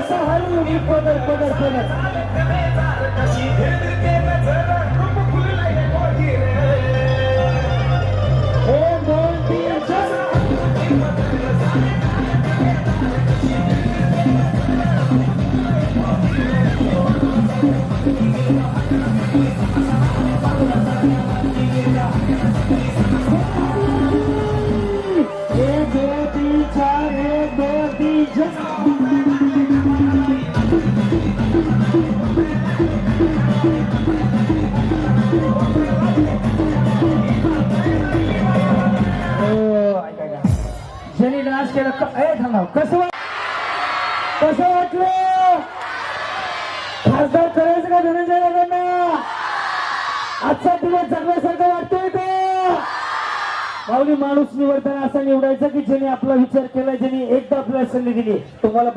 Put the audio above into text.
असा हलवून पदर पदर पदर ज्यांनी डान्स केला कसं वाटलं खासदार करायचं का धनंजय दादांना आजचा दिवस जगण्यासारखं वाटतोय का माऊली माणूस निवडताना असा निवडायचा की ज्यांनी आपला विचार केला ज्यांनी एकदा आपल्याला संधी दिली तुम्हाला